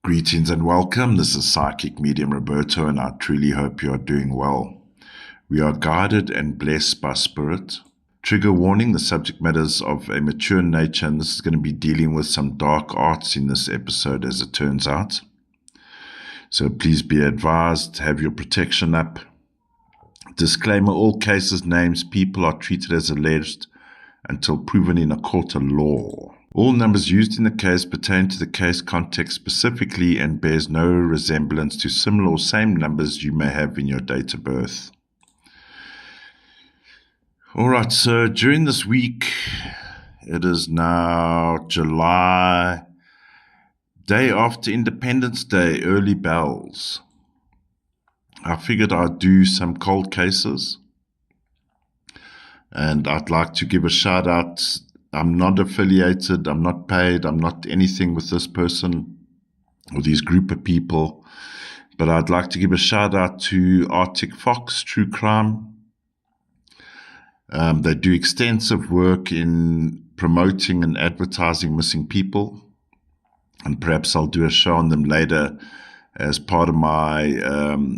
Greetings and welcome. This is Psychic Medium Roberto, and I truly hope you are doing well. We are guided and blessed by Spirit. Trigger warning, the subject matter is of a mature nature, and this is going to be dealing with some dark arts in this episode, as it turns out. So please be advised, have your protection up. Disclaimer, all cases, names, people are treated as alleged until proven in a court of law. All numbers used in the case pertain to the case context specifically and bears no resemblance to similar or same numbers you may have in your date of birth. All right, so during this week, it is now July, day after Independence Day, early bells. I figured I'd do some cold cases, and I'd like to give a shout out. I'm not affiliated, I'm not paid, I'm not anything with this person or these group of people, but I'd like to give a shout out to Arctic Fox True Crime. They do extensive work in promoting and advertising missing people, and perhaps I'll do a show on them later as part of my,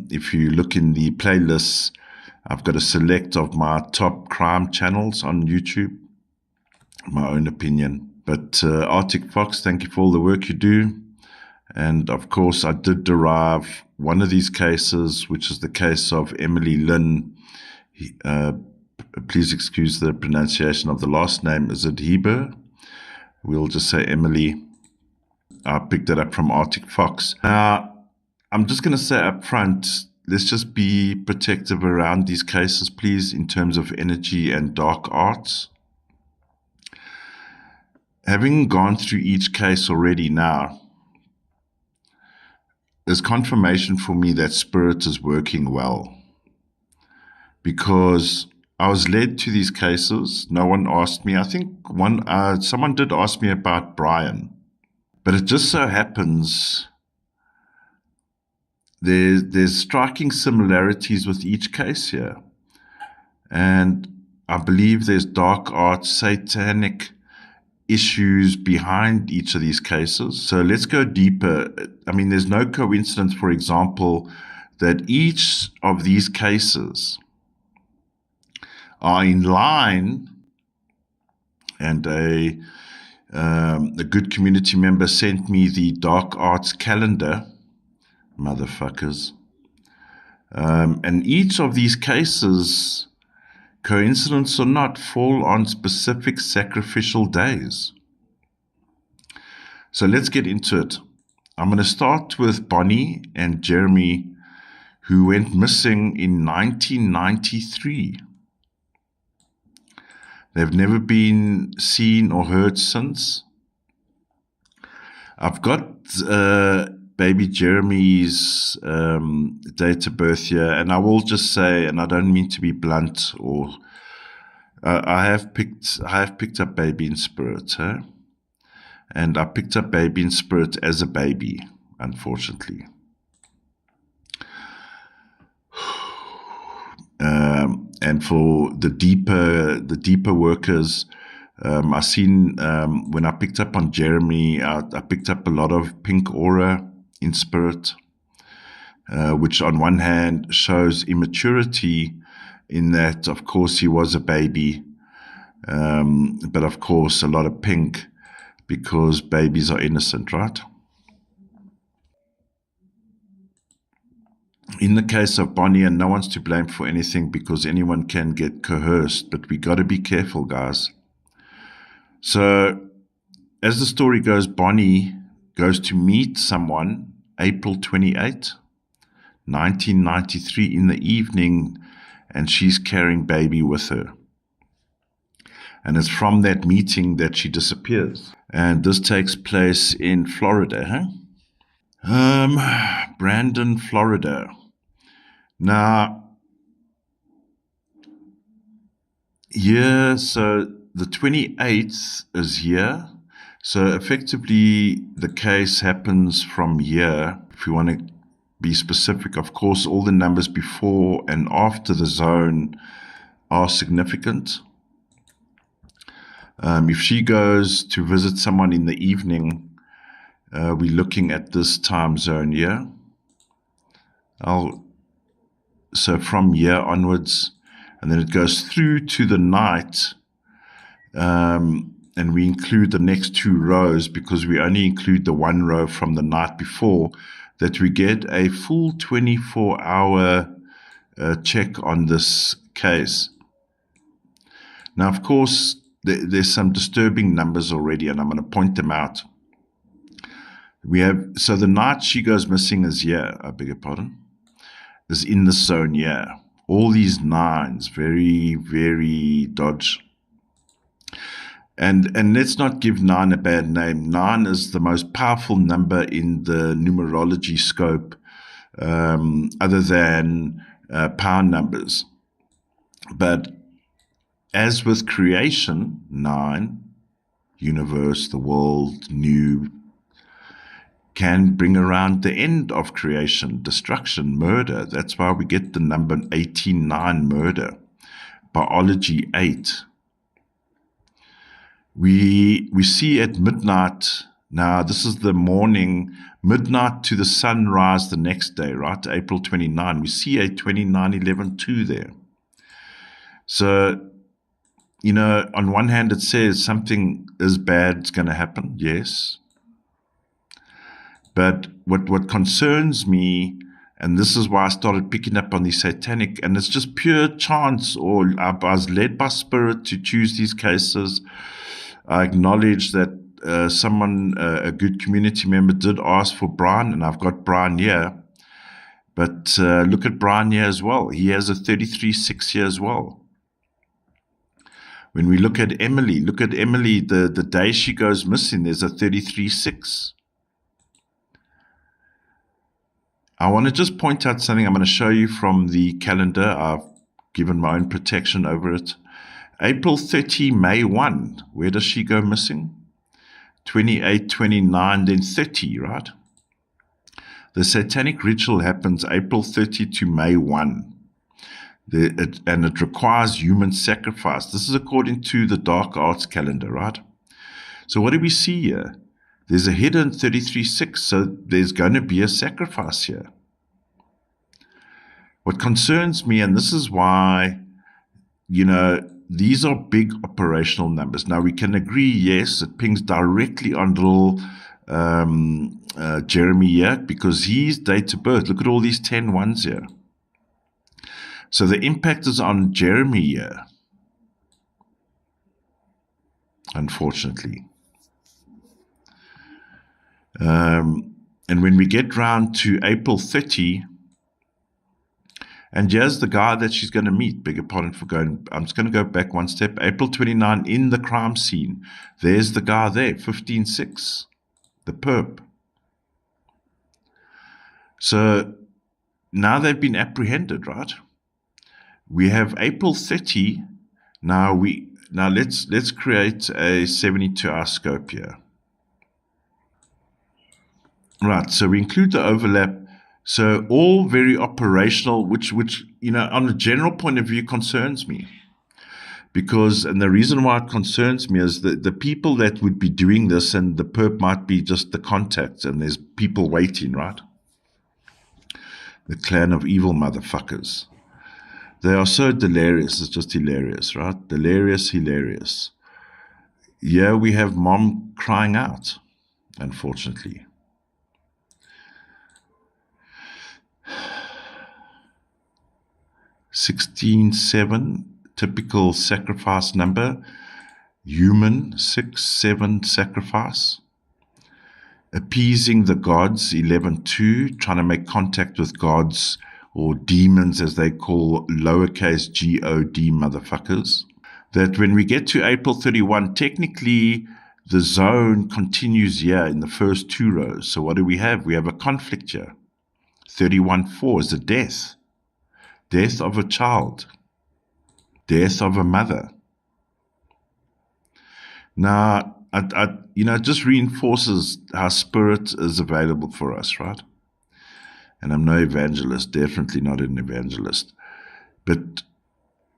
if you look in the playlists, I've got a select of my top crime channels on YouTube. My own opinion. But Arctic Fox, thank you for all the work you do. And of course, I did derive one of these cases, which is the case of Emily LYNN. Please excuse the pronunciation of the last name. Is it Hieber? We'll just say Emily. I picked it up from Arctic Fox. Now, I'm just going to say up front, let's just be protective around these cases, please, in terms of energy and dark arts. Having gone through each case already now, there's confirmation for me that Spirit is working well. Because I was led to these cases. No one asked me. I think someone did ask me about Brian. But it just so happens there's striking similarities with each case here. And I believe there's dark arts, satanic issues behind each of these cases. So let's go deeper. I mean, there's no coincidence, for example, that each of these cases are in line, and a good community member sent me the dark arts calendar, motherfuckers. And each of these cases, coincidence or not, fall on specific sacrificial days. So let's get into it. I'm going to start with Bonnie and Jeremy, who went missing in 1993. They've never been seen or heard since. I've got baby Jeremy's date of birth here, and I will just say, and I don't mean to be blunt, or I have picked up baby in spirit, and I picked up baby in spirit as a baby, unfortunately. And for the deeper workers, I seen when I picked up on Jeremy, I picked up a lot of pink aura in spirit, which on one hand shows immaturity in that, of course, he was a baby, but of course a lot of pink because babies are innocent, right? In the case of Bonnie, and no one's to blame for anything because anyone can get coerced, but we got to be careful, guys. So as the story goes, Bonnie goes to meet someone April 28, 1993 in the evening, and she's carrying baby with her. And it's from that meeting that she disappears. And this takes place in Florida, Brandon, Florida. Now, yeah, so the 28th is here. So effectively, the case happens from here. If you want to be specific, of course, all the numbers before and after the zone are significant. If she goes to visit someone in the evening, we're looking at this time zone here. So from here onwards, and then it goes through to the night, and we include the next 2 rows because we only include the 1 row from the night before, that we get a full 24-hour check on this case. Now, of course, there's some disturbing numbers already, and I'm going to point them out. So the night she goes missing is here, I beg your pardon, is in the zone here. All these 9s, very, very dodge. And let's not give 9 a bad name. 9 is the most powerful number in the numerology scope, other than power numbers. But as with creation, 9, universe, the world, new, can bring around the end of creation, destruction, murder. That's why we get the number 189, murder. Biology, 8. We see at midnight, now this is the morning, midnight to the sunrise the next day, right? April 29. We see a 2911-2 there. So, you know, on one hand it says something is bad is going to happen, yes. But what concerns me, and this is why I started picking up on the satanic, and it's just pure chance, or I was led by spirit to choose these cases. I acknowledge that someone, a good community member, did ask for Brian, and I've got Brian here. But look at Brian here as well. He has a 33-6 here as well. When we look at Emily, the day she goes missing, there's a 33-6. I want to just point out something I'm going to show you from the calendar. I've given my own protection over it. April 30, May 1. Where does she go missing? 28, 29, then 30, right? The satanic ritual happens April 30 to May 1. And it requires human sacrifice. This is according to the dark arts calendar, right? So what do we see here? There's a hidden 33-6, so there's going to be a sacrifice here. What concerns me, and this is why, you know, these are big operational numbers. Now, we can agree, yes, it pings directly on little Jeremy here, because his date of birth, look at all these 10 ones here. So the impact is on Jeremy here, unfortunately. And when we get round to April 30, and here's the guy that she's going to meet. Beg your pardon for going. I'm just going to go back one step. April 29, in the crime scene. There's the guy there, 15-6, the perp. So now they've been apprehended, right? We have April 30. Now let's create a 72-hour scope here. Right, so we include the overlap. So all very operational, which you know, on a general point of view, concerns me. Because, and the reason why it concerns me is that the people that would be doing this, and the perp might be just the contacts, and there's people waiting, right? The clan of evil motherfuckers. They are so delirious, it's just hilarious, right? Delirious, hilarious. Yeah, we have mom crying out, unfortunately. 16-7, typical sacrifice number. Human, 6-7 sacrifice. Appeasing the gods, 11-2, trying to make contact with gods, or demons as they call lowercase G-O-D motherfuckers. That when we get to April 31, technically the zone continues here in the first 2 rows. So what do we have? We have a conflict here. 31-4 is a death. Death of a child. Death of a mother. Now, you know, it just reinforces how spirit is available for us, right? And I'm no evangelist, definitely not an evangelist. But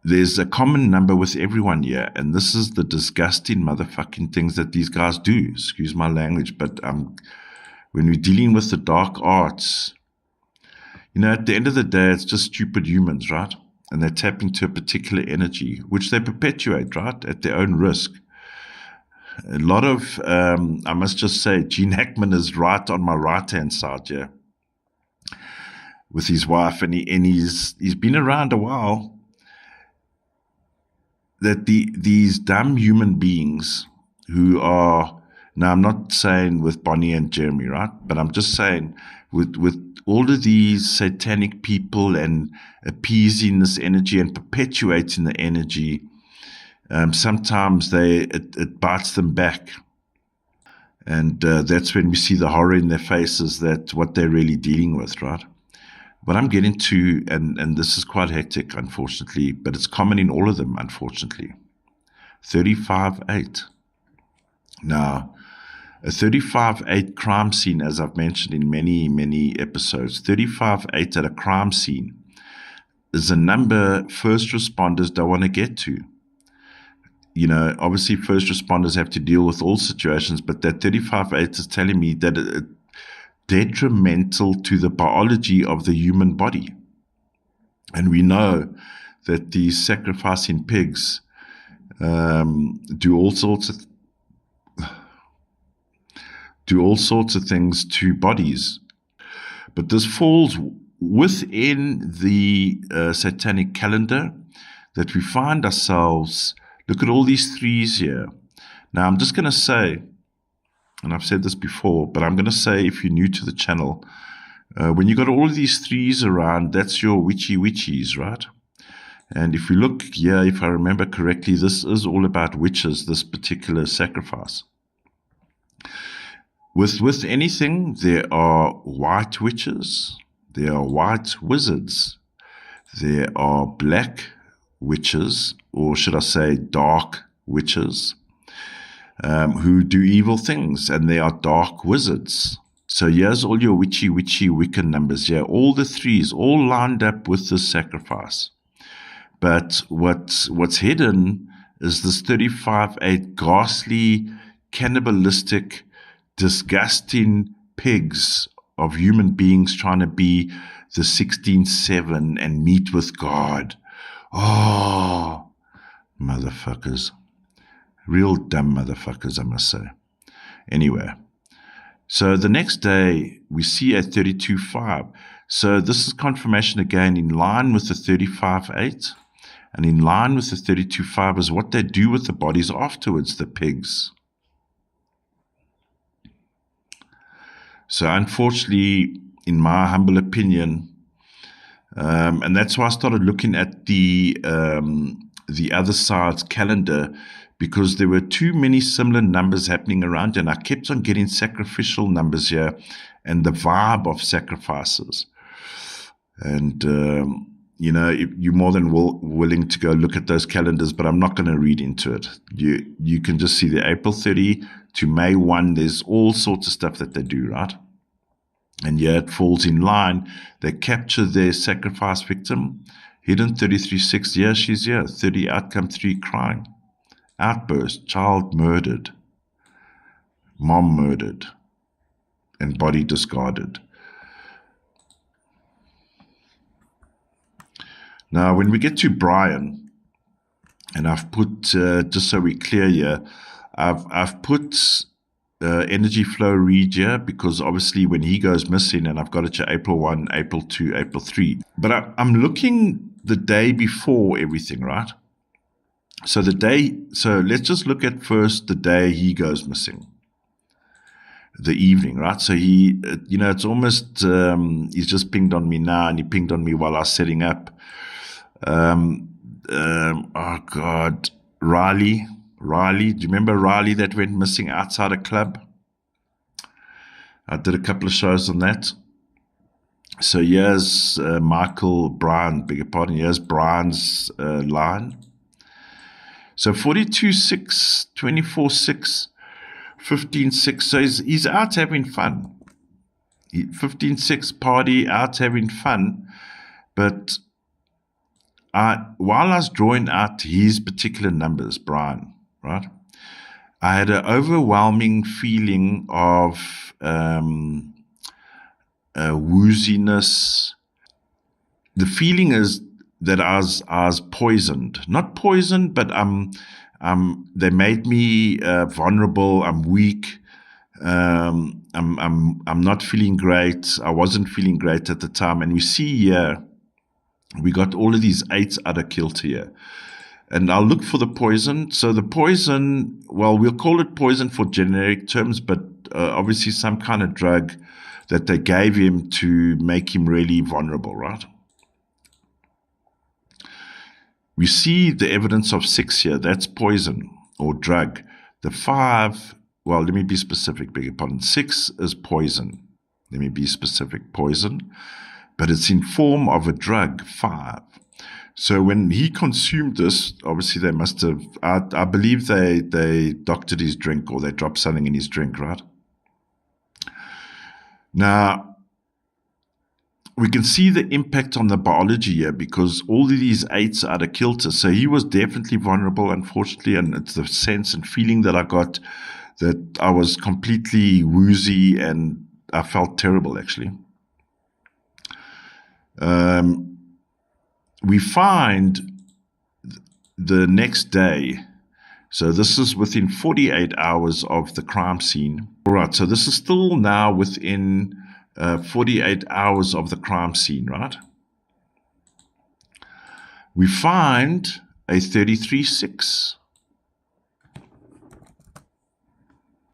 there's a common number with everyone here, and this is the disgusting motherfucking things that these guys do. Excuse my language, but when we're dealing with the dark arts, at the end of the day, it's just stupid humans, right? And they tap into a particular energy, which they perpetuate, right, at their own risk. A lot of, I must just say, Gene Hackman is right on my right-hand side here with his wife, and he's been around a while. That these dumb human beings who are, now I'm not saying with Bonnie and Jeremy, right? But I'm just saying with all of these satanic people and appeasing this energy and perpetuating the energy, sometimes it bites them back. And that's when we see the horror in their faces, that what they're really dealing with, right? What I'm getting to, and this is quite hectic, unfortunately, but it's common in all of them, unfortunately. 35-8. Now, a 35-8 crime scene, as I've mentioned in many, many episodes, 35-8 at a crime scene is a number first responders don't want to get to. Obviously first responders have to deal with all situations, but that 35-8 is telling me that it's detrimental to the biology of the human body. And we know that these sacrificing pigs do all sorts of things to bodies. But this falls within the satanic calendar that we find ourselves. Look at all these threes here. Now, I'm just going to say, and I've said this before, but I'm going to say, if you're new to the channel, when you got all of these threes around, that's your witchies, right? And if we look here, if I remember correctly, this is all about witches, this particular sacrifice. With anything, there are white witches, there are white wizards, there are black witches, or should I say dark witches, who do evil things, and they are dark wizards. So here's all your witchy Wiccan numbers here, all the threes, all lined up with this sacrifice. But what's hidden is this 35-8 ghastly, cannibalistic, disgusting pigs of human beings trying to be the 16-7 and meet with God. Oh, motherfuckers. Real dumb motherfuckers, I must say. Anyway, so the next day we see a 32-5. So this is confirmation again in line with the 35-8. And in line with the 32-5 is what they do with the bodies afterwards, the pigs. So unfortunately, in my humble opinion, and that's why I started looking at the other side's calendar, because there were too many similar numbers happening around, and I kept on getting sacrificial numbers here and the vibe of sacrifices. And, you're more than willing to go look at those calendars, but I'm not going to read into it. You can just see the April 30 to May 1, there's all sorts of stuff that they do, right? And yeah, it falls in line. They capture their sacrifice victim. Hidden 33-6, yeah, she's here. 30, outcome 3, crying. Outburst, child murdered. Mom murdered. And body discarded. Now, when we get to Brian, and I've put, just so we're clear here, I've put energy flow read here, because obviously when he goes missing, and I've got it to April 1, April 2, April 3. But I'm looking the day before everything, right? So let's just look at first the day he goes missing. The evening, right? So he, it's almost, he's just pinged on me now, and he pinged on me while I was setting up. Oh God, Riley, do you remember Riley that went missing outside a club? I did a couple of shows on that. So here's Brian, beg your pardon, here's Brian's line. So 42-6, 24-6, 15-6, so he's out having fun. 15-6 party, out having fun, but while I was drawing out his particular numbers, Brian, right, I had an overwhelming feeling of wooziness. The feeling is that I was poisoned. Not poisoned, but they made me vulnerable. I'm weak. I'm not feeling great. I wasn't feeling great at the time. And we see here, we got all of these 8s out of kilter here. And I'll look for the poison. So the poison, well, we'll call it poison for generic terms, but obviously some kind of drug that they gave him to make him really vulnerable, right? We see the evidence of 6 here. That's poison or drug. The 5, well, let me be specific, beg your pardon. 6 is poison. Let me be specific, poison. But it's in form of a drug, 5. So when he consumed this, obviously they must have, I believe they doctored his drink, or they dropped something in his drink, right? Now, we can see the impact on the biology here, because all of these 8s are out of kilter. So he was definitely vulnerable, unfortunately, and it's the sense and feeling that I got that I was completely woozy and I felt terrible, actually. We find the next day, so this is within 48 hours of the crime scene. All right, so this is still now within 48 hours of the crime scene, right? We find a 33-6.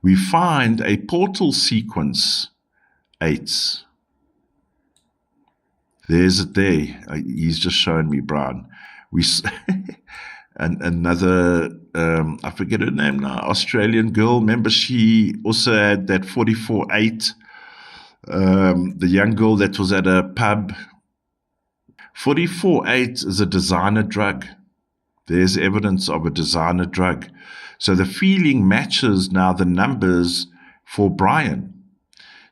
We find a portal sequence 8s. There's it there. He's just showing me Brian. And another, I forget her name now, Australian girl. Remember, she also had that 44-8. The young girl that was at a pub. 44-8 is a designer drug. There's evidence of a designer drug. So the feeling matches now the numbers for Brian.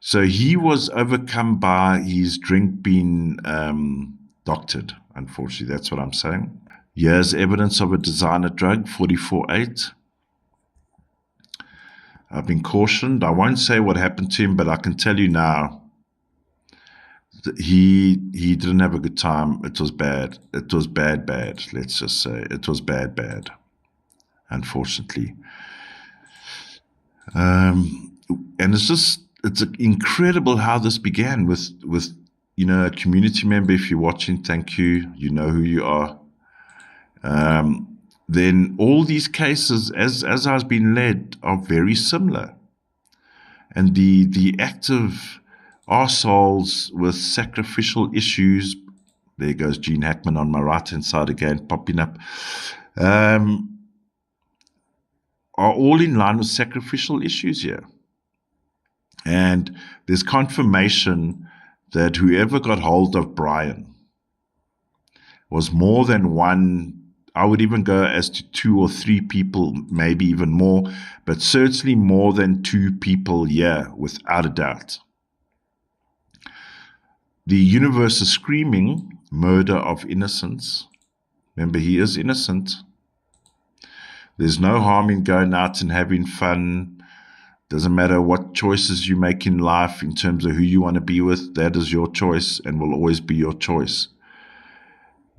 So he was overcome by his drink being doctored, unfortunately. That's what I'm saying. Here's evidence of a designer drug, 44-8. I've been cautioned. I won't say what happened to him, but I can tell you now, he didn't have a good time. It was bad. It was bad. Let's just say it was bad, unfortunately. And it's incredible how this began with a community member. If you're watching, thank you. You know who you are. Then all these cases, as I was being led, are very similar. And the active arseholes with sacrificial issues, there goes Gene Hackman on my right-hand side again, popping up, are all in line with sacrificial issues here. And there's confirmation that whoever got hold of Brian was more than one. I would even go as to 2 or 3 people, maybe even more, but certainly more than 2 people here, without a doubt. The universe is screaming murder of innocence. Remember, he is innocent. There's no harm in going out and having fun. Doesn't matter what choices you make in life in terms of who you want to be with. That is your choice and will always be your choice.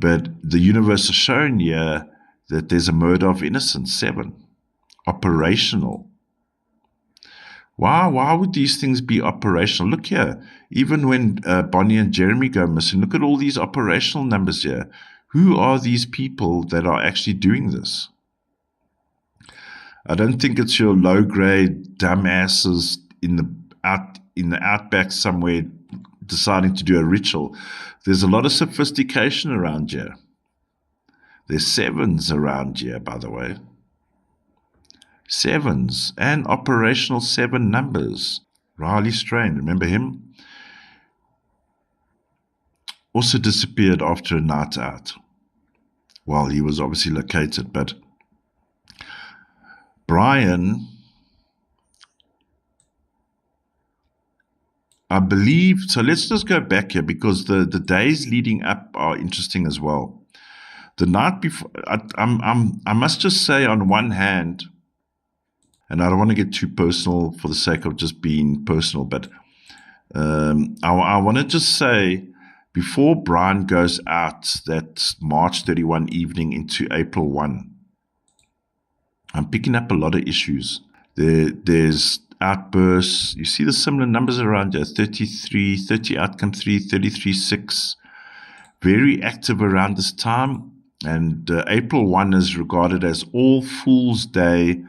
But the universe has shown here that there's a murder of innocence, 7. Operational. Why would these things be operational? Look here, even when Bonnie and Jeremy go missing, look at all these operational numbers here. Who are these people that are actually doing this? I don't think it's your low-grade dumbasses in the outback somewhere deciding to do a ritual. There's a lot of sophistication around here. There's 7s around here, by the way. 7s and operational 7 numbers. Riley Strain, remember him? Also disappeared after a night out. Well, he was obviously located, but Brian, I believe, so let's just go back here because the days leading up are interesting as well. The night before, I must just say on one hand, and I don't want to get too personal for the sake of just being personal, but I want to just say, before Brian goes out that March 31 evening into April 1, I'm picking up a lot of issues. There's outbursts. You see the similar numbers around here, 33, 30 outcome 3, 33, 6. Very active around this time. And April 1 is regarded as All Fool's Day,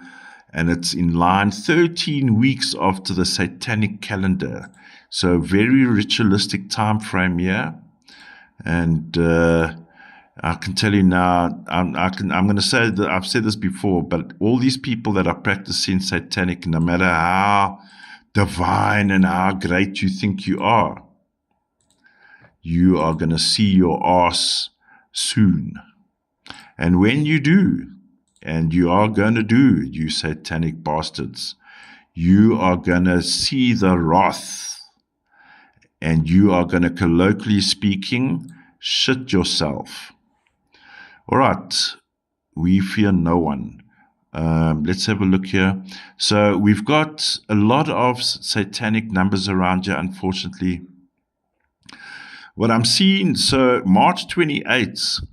and it's in line 13 weeks after the Satanic calendar. So very ritualistic time frame here. And I can tell you now, I'm going to say that I've said this before, but all these people that are practicing Satanic, no matter how divine and how great you think you are going to see your ass soon. And when you do, and you are going to do, you Satanic bastards, you are going to see the wrath, and you are going to, colloquially speaking, shit yourself. All right, we fear no one. Let's have a look here. So we've got a lot of Satanic numbers around here, unfortunately. What I'm seeing, so March 28th,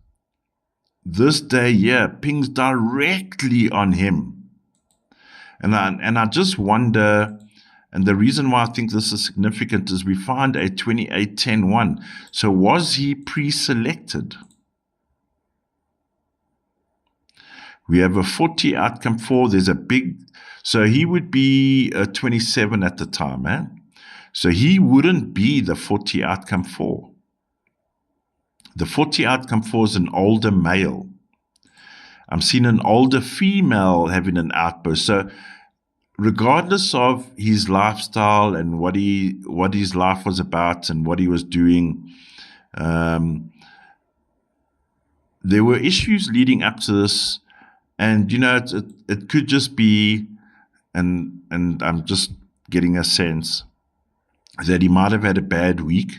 this day here, pings directly on him. And I just wonder, and the reason why I think this is significant is we find a 28-10-1. So was he pre-selected? We have a 40 outcome 4. There's a big, so he would be 27 at the time, eh? So he wouldn't be the 40 outcome 4. The 40 outcome 4 is an older male. I'm seeing an older female having an outburst. So regardless of his lifestyle and what his life was about and what he was doing, there were issues leading up to this. And, you know, it could just be, and I'm just getting a sense that he might have had a bad week,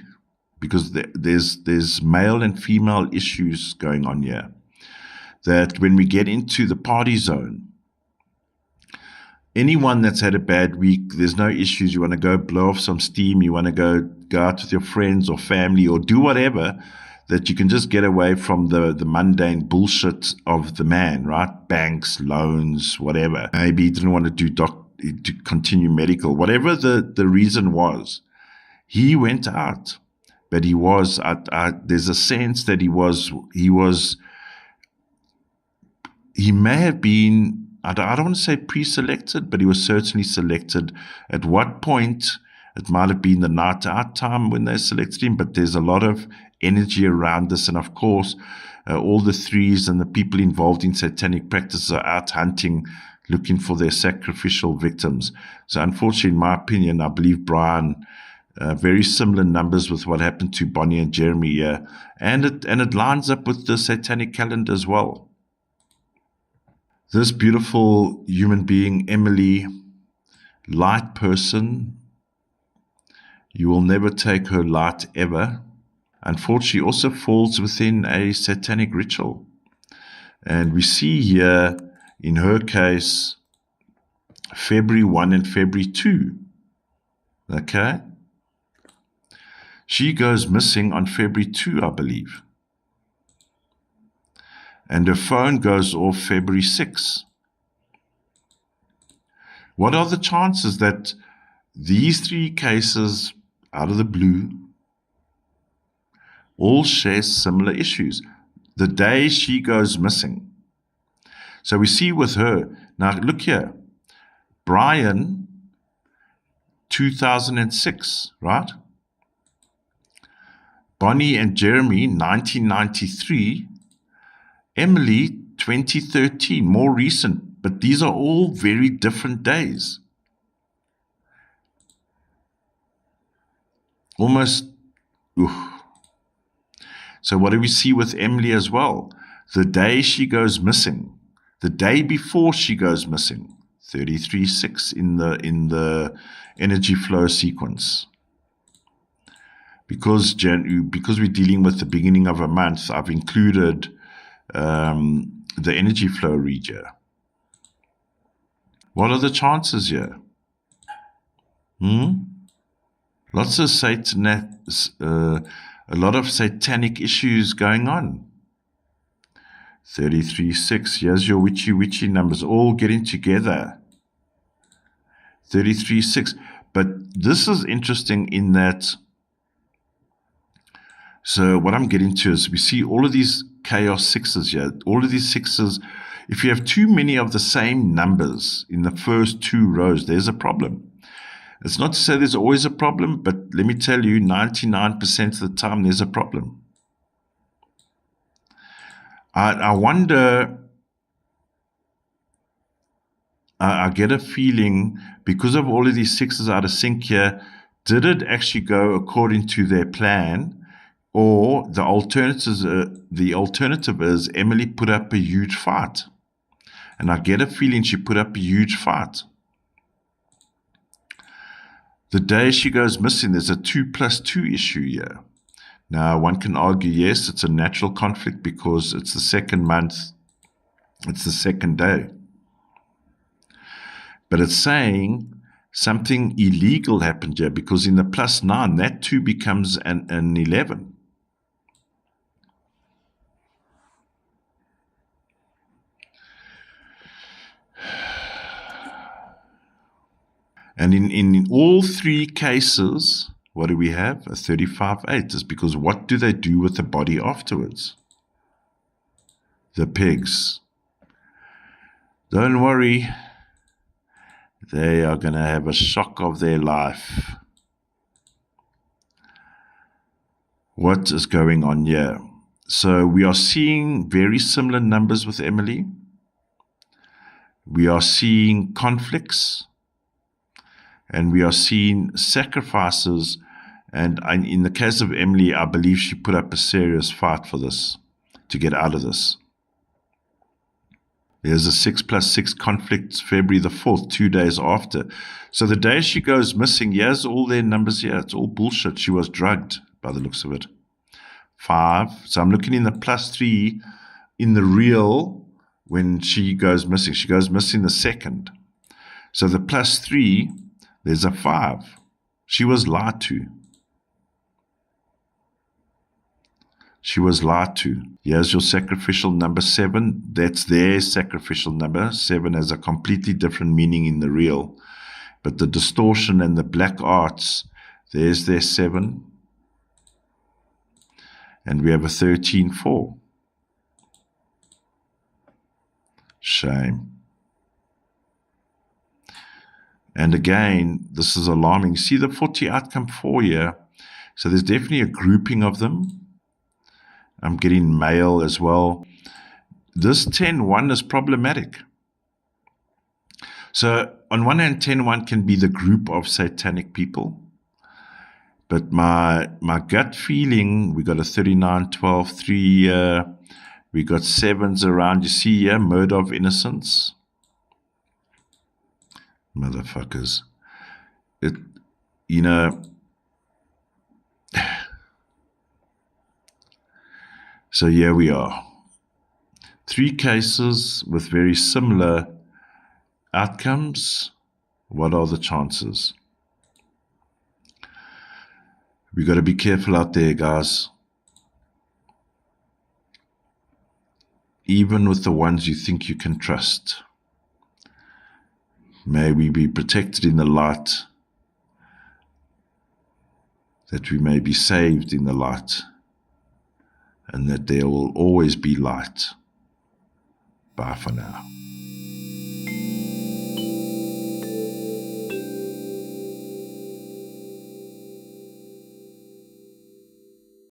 because there's male and female issues going on here. That when we get into the party zone, anyone that's had a bad week, there's no issues. You want to go blow off some steam. You want to go out with your friends or family or do whatever, that you can just get away from the mundane bullshit of the man, right? Banks, loans, whatever. Maybe he didn't want to to continue medical, whatever the reason was. He went out, but he was, there's a sense that he may have been, I don't want to say pre-selected, but he was certainly selected. At what point? It might have been the night out time when they selected him, but there's a lot of energy around this. And of course, all the threes and the people involved in satanic practices are out hunting, looking for their sacrificial victims. So unfortunately, in my opinion, I believe Brian, very similar numbers with what happened to Bonnie and Jeremy here. And it lines up with the satanic calendar as well. This beautiful human being, Emily, light person, you will never take her light ever. Unfortunately, also falls within a satanic ritual. And we see here, in her case, February 1 and February 2. Okay? She goes missing on February 2, I believe. And her phone goes off February 6. What are the chances that these three cases, out of the blue, all share similar issues? The day she goes missing. So we see with her, now look here, Brian, 2006, right? Bonnie and Jeremy, 1993. Emily, 2013, more recent, but these are all very different days. Almost, So what do we see with Emily as well? The day she goes missing, the day before she goes missing, 33-6 in the energy flow sequence. Because we're dealing with the beginning of a month, I've included the energy flow read here. What are the chances here? Lots of a lot of satanic issues going on. 33-6. Here's your witchy numbers all getting together. 33-6. But this is interesting in that. So what I'm getting to is we see all of these chaos sixes here. All of these sixes, if you have too many of the same numbers in the first two rows, there's a problem. It's not to say there's always a problem, but let me tell you, 99% of the time there's a problem. I wonder, I get a feeling, because of all of these sixes out of sync here, did it actually go according to their plan? Or the alternative is Emily put up a huge fight. And I get a feeling she put up a huge fight. The day she goes missing, there's a 2+2 issue here. Now, one can argue, yes, it's a natural conflict because it's the second month, it's the second day. But it's saying something illegal happened here, because in the +9, that 2 becomes an 11. And in all three cases, what do we have? A 35-8. Is because what do they do with the body afterwards? The pigs. Don't worry. They are going to have a shock of their life. What is going on here? So we are seeing very similar numbers with Emily. We are seeing conflicts. And we are seeing sacrifices. And in the case of Emily, I believe she put up a serious fight for this, to get out of this. There's a 6+6 conflict, February the 4th, 2 days after. So the day she goes missing, here's all their numbers here. It's all bullshit. She was drugged by the looks of it. 5. So I'm looking in the +3 in the real when she goes missing. She goes missing the 2nd. So the +3, there's a 5. She was lied to. She was lied to. Here's your sacrificial number 7. That's their sacrificial number. 7 has a completely different meaning in the real. But the distortion and the black arts, there's their 7. And we have a 13-4. Shame. And again, this is alarming. See the 40 outcome 4 here. So there's definitely a grouping of them. I'm getting male as well. This 10-1 is problematic. So on one hand, 10-1 can be the group of satanic people. But my gut feeling, we got a 39-12-3, we got 7s around. You see here, murder of innocence. Motherfuckers. So here we are. 3 cases with very similar outcomes. What are the chances? We got to be careful out there, guys. Even with the ones you think you can trust. May we be protected in the light, that we may be saved in the light, and that there will always be light. Bye for now.